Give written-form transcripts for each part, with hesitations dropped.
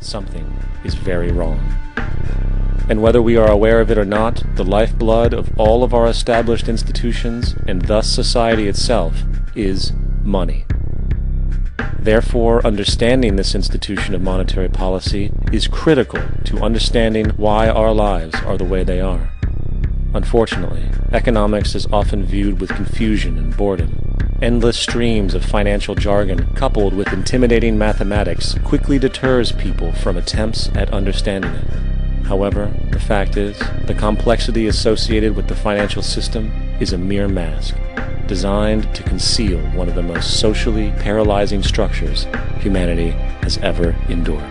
something is very wrong. And whether we are aware of it or not, the lifeblood of all of our established institutions, and thus society itself, is money. Therefore, understanding this institution of monetary policy is critical to understanding why our lives are the way they are. Unfortunately, economics is often viewed with confusion and boredom. Endless streams of financial jargon coupled with intimidating mathematics quickly deters people from attempts at understanding it. However, the fact is, the complexity associated with the financial system is a mere mask, designed to conceal one of the most socially paralyzing structures humanity has ever endured.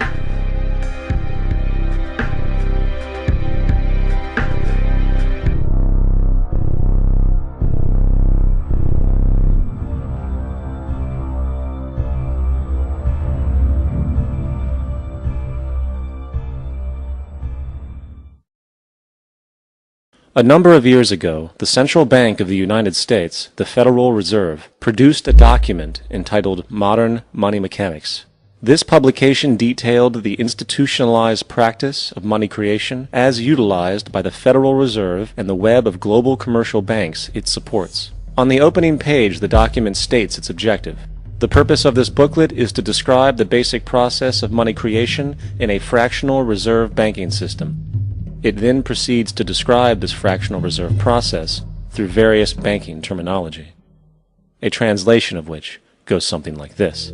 A number of years ago, the Central Bank of the United States, the Federal Reserve, produced a document entitled Modern Money Mechanics. This publication detailed the institutionalized practice of money creation as utilized by the Federal Reserve and the web of global commercial banks it supports. On the opening page, the document states its objective. The purpose of this booklet is to describe the basic process of money creation in a fractional reserve banking system. It then proceeds to describe this fractional reserve process through various banking terminology, a translation of which goes something like this.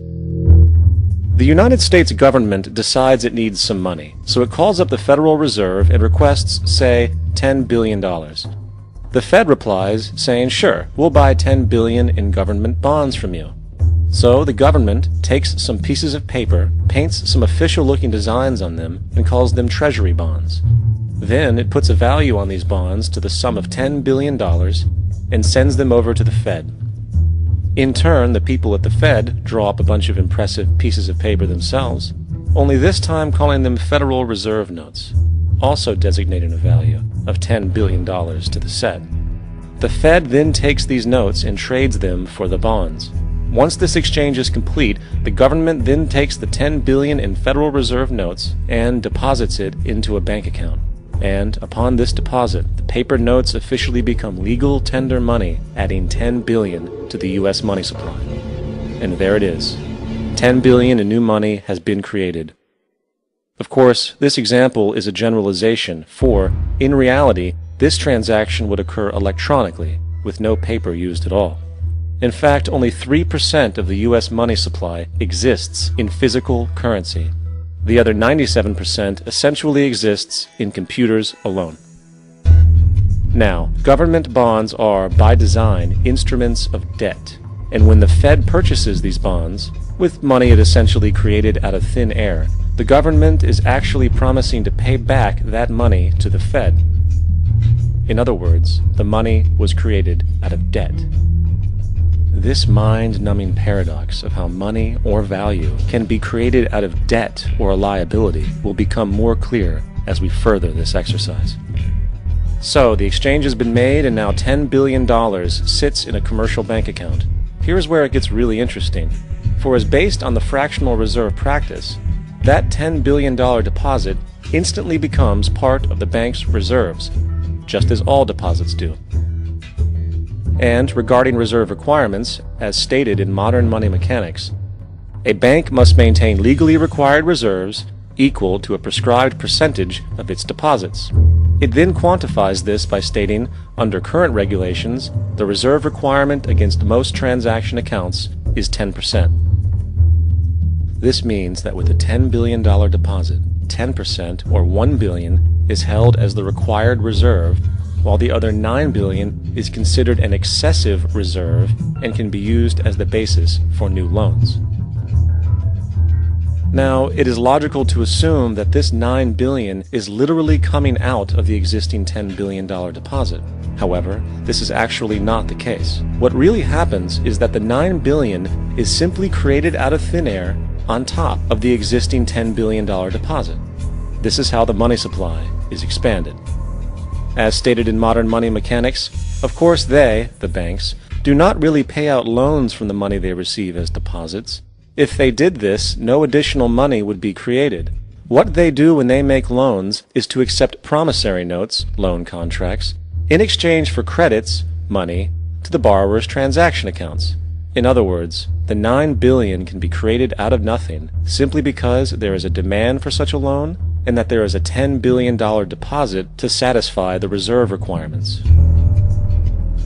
The United States government decides it needs some money, so it calls up the Federal Reserve and requests, say, $10 billion. The Fed replies, saying, sure, we'll buy $10 billion in government bonds from you. So the government takes some pieces of paper, paints some official-looking designs on them, and calls them treasury bonds. Then it puts a value on these bonds to the sum of $10 billion and sends them over to the Fed. In turn, the people at the Fed draw up a bunch of impressive pieces of paper themselves, only this time calling them Federal Reserve notes, also designating a value of $10 billion to the set. The Fed then takes these notes and trades them for the bonds. Once this exchange is complete, the government then takes the $10 billion in Federal Reserve notes and deposits it into a bank account. And upon this deposit, the paper notes officially become legal tender money, adding $10 billion to the U.S. money supply. And there it is. $10 billion in new money has been created. Of course, this example is a generalization, for, in reality, this transaction would occur electronically, with no paper used at all. In fact, only 3% of the U.S. money supply exists in physical currency. The other 97% essentially exists in computers alone. Now, government bonds are, by design, instruments of debt, and when the Fed purchases these bonds, with money it essentially created out of thin air, the government is actually promising to pay back that money to the Fed. In other words, the money was created out of debt. This mind-numbing paradox of how money or value can be created out of debt or a liability will become more clear as we further this exercise. So, the exchange has been made and now $10 billion sits in a commercial bank account. Here's where it gets really interesting. For as based on the fractional reserve practice, that $10 billion deposit instantly becomes part of the bank's reserves, just as all deposits do. And regarding reserve requirements, as stated in modern money mechanics, a bank must maintain legally required reserves equal to a prescribed percentage of its deposits. It then quantifies this by stating, under current regulations, the reserve requirement against most transaction accounts is 10%. This means that with a $10 billion deposit, 10% or $1 billion is held as the required reserve, while the other $9 billion is considered an excessive reserve and can be used as the basis for new loans. Now, it is logical to assume that this $9 billion is literally coming out of the existing $10 billion deposit. However, this is actually not the case. What really happens is that the $9 billion is simply created out of thin air on top of the existing $10 billion deposit. This is how the money supply is expanded. As stated in modern money mechanics, of course they, the banks, do not really pay out loans from the money they receive as deposits. If they did this, no additional money would be created, What they do when they make loans is to accept promissory notes, loan contracts, in exchange for credits, money, to the borrower's transaction accounts. In other words, the $9 billion can be created out of nothing simply because there is a demand for such a loan and that there is a $10 billion deposit to satisfy the reserve requirements.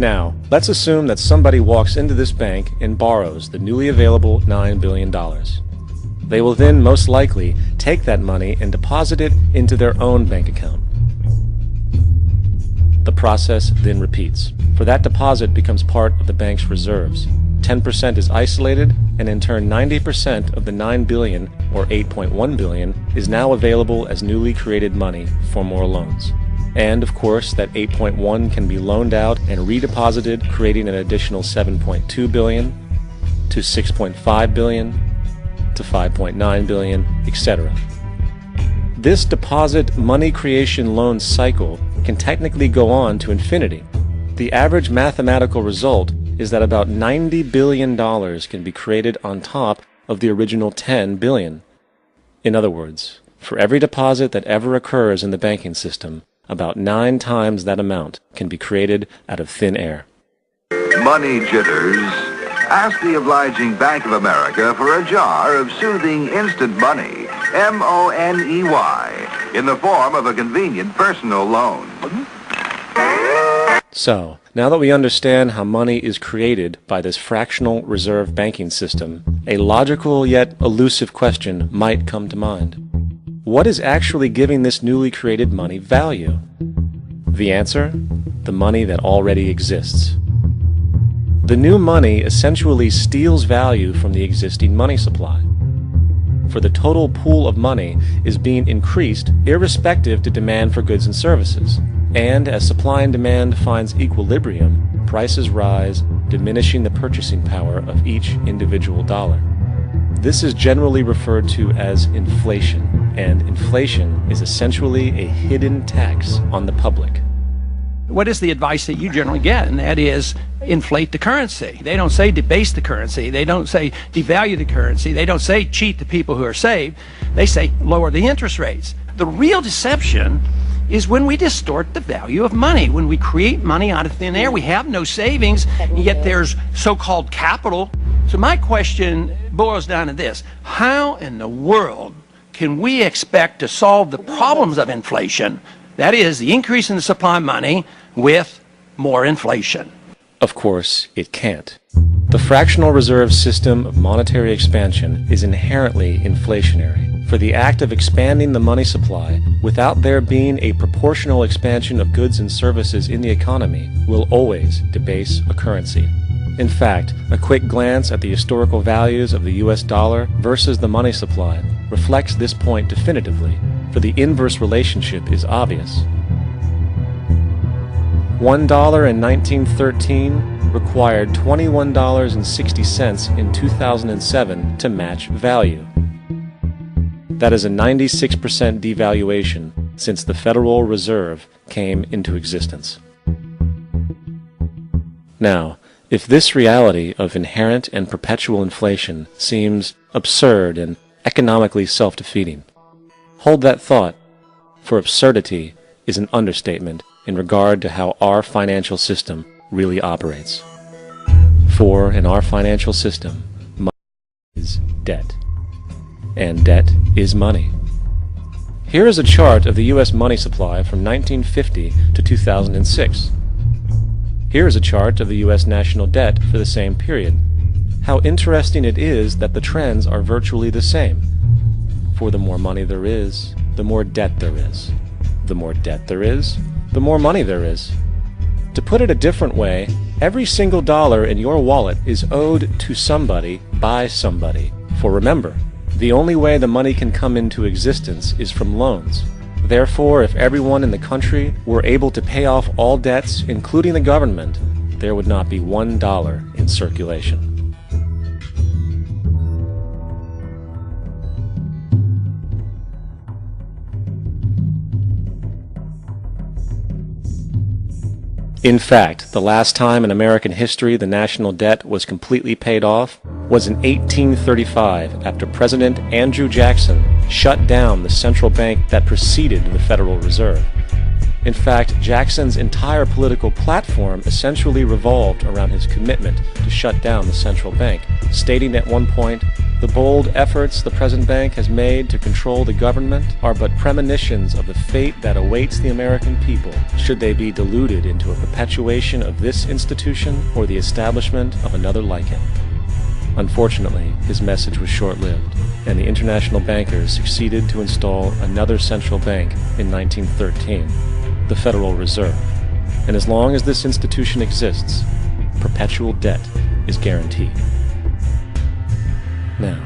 Now, let's assume that somebody walks into this bank and borrows the newly available $9 billion. They will then most likely take that money and deposit it into their own bank account. The process then repeats, for that deposit becomes part of the bank's reserves. 10% is isolated, and in turn 90% of the $9 billion, or $8.1 billion, is now available as newly created money for more loans. And of course, that 8.1 can be loaned out and redeposited, creating an additional 7.2 billion, to 6.5 billion, to 5.9 billion, etc. This deposit money creation loan cycle can technically go on to infinity. The average mathematical result is that about $90 billion can be created on top of the original $10 billion. In other words, for every deposit that ever occurs in the banking system, about 9 times that amount can be created out of thin air. Money jitters. Ask the obliging Bank of America for a jar of soothing instant money, M-O-N-E-Y, in the form of a convenient personal loan. So, now that we understand how money is created by this fractional reserve banking system, a logical yet elusive question might come to mind. What is actually giving this newly created money value? The answer? The money that already exists. The new money essentially steals value from the existing money supply. For the total pool of money is being increased irrespective to demand for goods and services. And as supply and demand finds equilibrium, prices rise, diminishing the purchasing power of each individual dollar. This is generally referred to as inflation, and inflation is essentially a hidden tax on the public. What is the advice that you generally get? And that is inflate the currency. They don't say debase the currency. They don't say devalue the currency. They don't say cheat the people who are saved. They say lower the interest rates. The real deception is when we distort the value of money. When we create money out of thin air, we have no savings, and yet there's so-called capital. So my question boils down to this. How in the world can we expect to solve the problems of inflation, that is, the increase in the supply of money, with more inflation? Of course, it can't. The fractional reserve system of monetary expansion is inherently inflationary. For the act of expanding the money supply without there being a proportional expansion of goods and services in the economy will always debase a currency. In fact, a quick glance at the historical values of the US dollar versus the money supply reflects this point definitively, for the inverse relationship is obvious. $1 in 1913 required $21.60 in 2007 to match value. That is a 96% devaluation since the Federal Reserve came into existence. Now, if this reality of inherent and perpetual inflation seems absurd and economically self-defeating, hold that thought, for absurdity is an understatement in regard to how our financial system really operates. For in our financial system, money is debt. And debt is money. Here is a chart of the U.S. money supply from 1950 to 2006. Here is a chart of the U.S. national debt for the same period. How interesting it is that the trends are virtually the same. For the more money there is, the more debt there is. The more debt there is, the more money there is. To put it a different way, every single dollar in your wallet is owed to somebody by somebody. For remember, the only way the money can come into existence is from loans. Therefore, if everyone in the country were able to pay off all debts, including the government, there would not be $1 in circulation. In fact, the last time in American history the national debt was completely paid off was in 1835 after President Andrew Jackson shut down the central bank that preceded the Federal Reserve. In fact, Jackson's entire political platform essentially revolved around his commitment to shut down the central bank, stating at one point, "The bold efforts the present bank has made to control the government are but premonitions of the fate that awaits the American people should they be deluded into a perpetuation of this institution or the establishment of another like it." Unfortunately, his message was short-lived, and the international bankers succeeded to install another central bank in 1913, the Federal Reserve. And as long as this institution exists, perpetual debt is guaranteed. Now,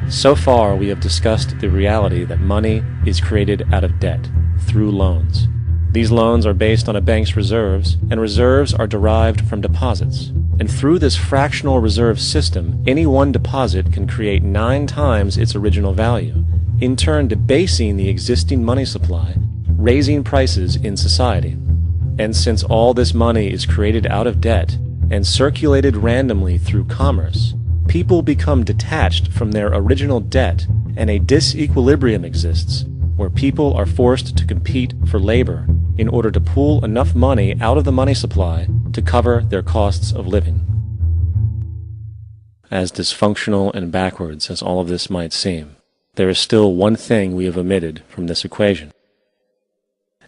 so far we have discussed the reality that money is created out of debt, through loans. These loans are based on a bank's reserves, and reserves are derived from deposits. And through this fractional reserve system, any one deposit can create 9 times its original value, in turn debasing the existing money supply, raising prices in society. And since all this money is created out of debt and circulated randomly through commerce, people become detached from their original debt, and a disequilibrium exists, where people are forced to compete for labor in order to pool enough money out of the money supply to cover their costs of living. As dysfunctional and backwards as all of this might seem, there is still one thing we have omitted from this equation.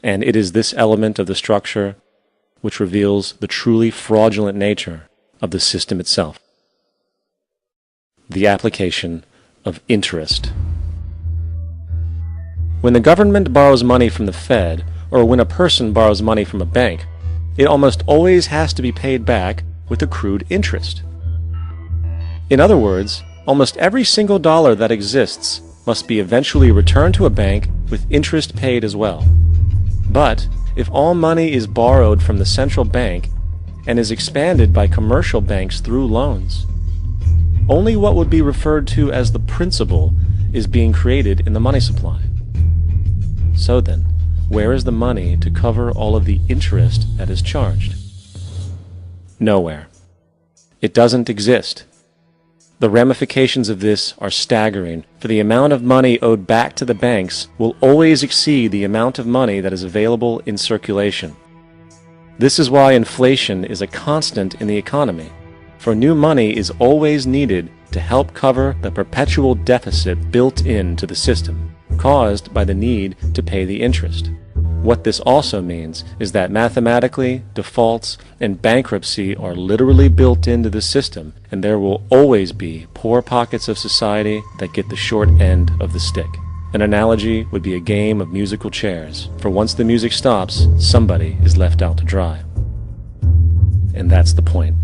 And it is this element of the structure which reveals the truly fraudulent nature of the system itself: the application of interest. When the government borrows money from the Fed, or when a person borrows money from a bank, it almost always has to be paid back with accrued interest. In other words, almost every single dollar that exists must be eventually returned to a bank with interest paid as well. But if all money is borrowed from the central bank and is expanded by commercial banks through loans, only what would be referred to as the principal is being created in the money supply. So then, where is the money to cover all of the interest that is charged? Nowhere. It doesn't exist. The ramifications of this are staggering, for the amount of money owed back to the banks will always exceed the amount of money that is available in circulation. This is why inflation is a constant in the economy, for new money is always needed to help cover the perpetual deficit built into the system, caused by the need to pay the interest. What this also means is that mathematically, defaults and bankruptcy are literally built into the system, and there will always be poor pockets of society that get the short end of the stick. An analogy would be a game of musical chairs, for once the music stops, somebody is left out to dry. And that's the point.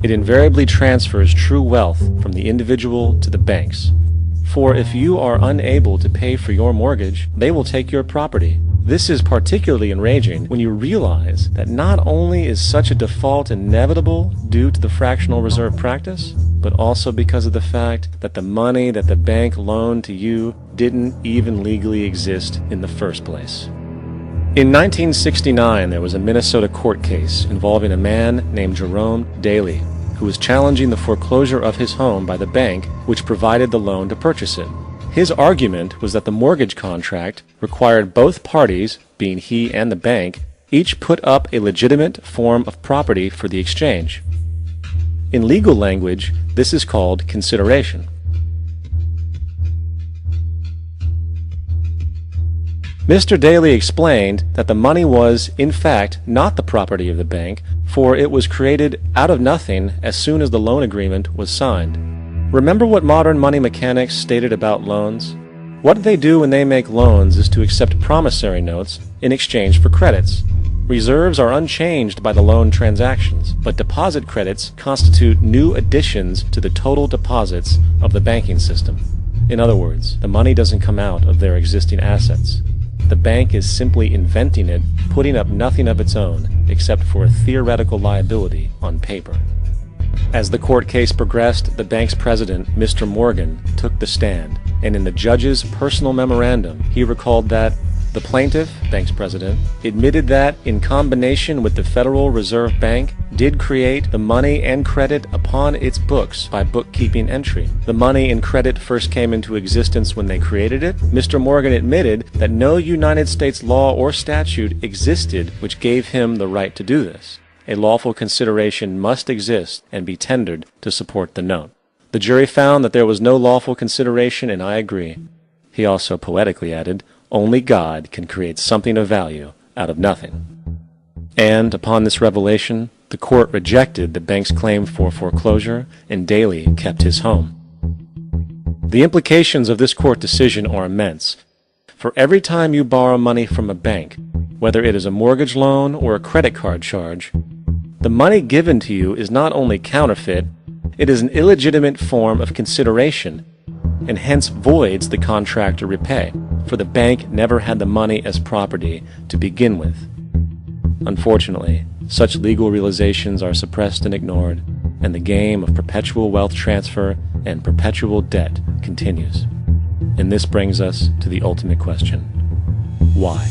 It invariably transfers true wealth from the individual to the banks. For if you are unable to pay for your mortgage, they will take your property. This is particularly enraging when you realize that not only is such a default inevitable due to the fractional reserve practice, but also because of the fact that the money that the bank loaned to you didn't even legally exist in the first place. In 1969, there was a Minnesota court case involving a man named Jerome Daly, who was challenging the foreclosure of his home by the bank which provided the loan to purchase it. His argument was that the mortgage contract required both parties, being he and the bank, each put up a legitimate form of property for the exchange. In legal language, this is called consideration. Mr. Daly explained that the money was, in fact, not the property of the bank, for it was created out of nothing as soon as the loan agreement was signed. Remember what modern money mechanics stated about loans? What they do when they make loans is to accept promissory notes in exchange for credits. Reserves are unchanged by the loan transactions, but deposit credits constitute new additions to the total deposits of the banking system. In other words, the money doesn't come out of their existing assets. The bank is simply inventing it, putting up nothing of its own, except for a theoretical liability on paper. As the court case progressed, the bank's president, Mr. Morgan, took the stand, and in the judge's personal memorandum, he recalled that The plaintiff, bank's president, admitted that, in combination with the Federal Reserve Bank, did create the money and credit upon its books by bookkeeping entry. The money and credit first came into existence when they created it. Mr. Morgan admitted that no United States law or statute existed which gave him the right to do this. A lawful consideration must exist and be tendered to support the note. The jury found that there was no lawful consideration, and I agree. He also poetically added, "Only God can create something of value out of nothing." And upon this revelation, the court rejected the bank's claim for foreclosure, and Daly kept his home. The implications of this court decision are immense. For every time you borrow money from a bank, whether it is a mortgage loan or a credit card charge, the money given to you is not only counterfeit, it is an illegitimate form of consideration, and hence voids the contract to repay, for the bank never had the money as property to begin with. Unfortunately, such legal realizations are suppressed and ignored, and the game of perpetual wealth transfer and perpetual debt continues. And this brings us to the ultimate question: why?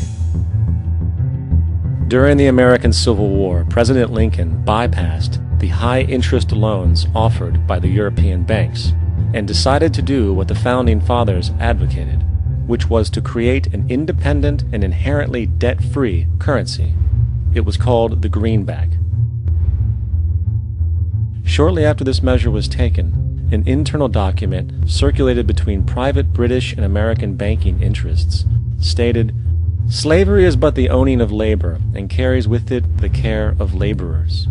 During the American Civil War, President Lincoln bypassed the high-interest loans offered by the European banks and decided to do what the Founding Fathers advocated, which was to create an independent and inherently debt-free currency. It was called the greenback. Shortly after this measure was taken, an internal document circulated between private British and American banking interests stated, "Slavery is but the owning of labor, and carries with it the care of laborers,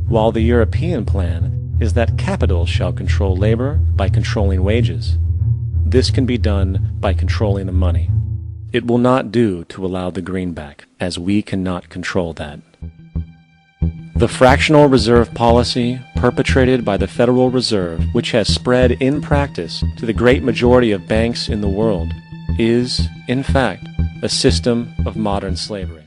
while the European plan is that capital shall control labor by controlling wages. This can be done by controlling the money. It will not do to allow the greenback, as we cannot control that." The fractional reserve policy perpetrated by the Federal Reserve, which has spread in practice to the great majority of banks in the world, is, in fact, a system of modern slavery.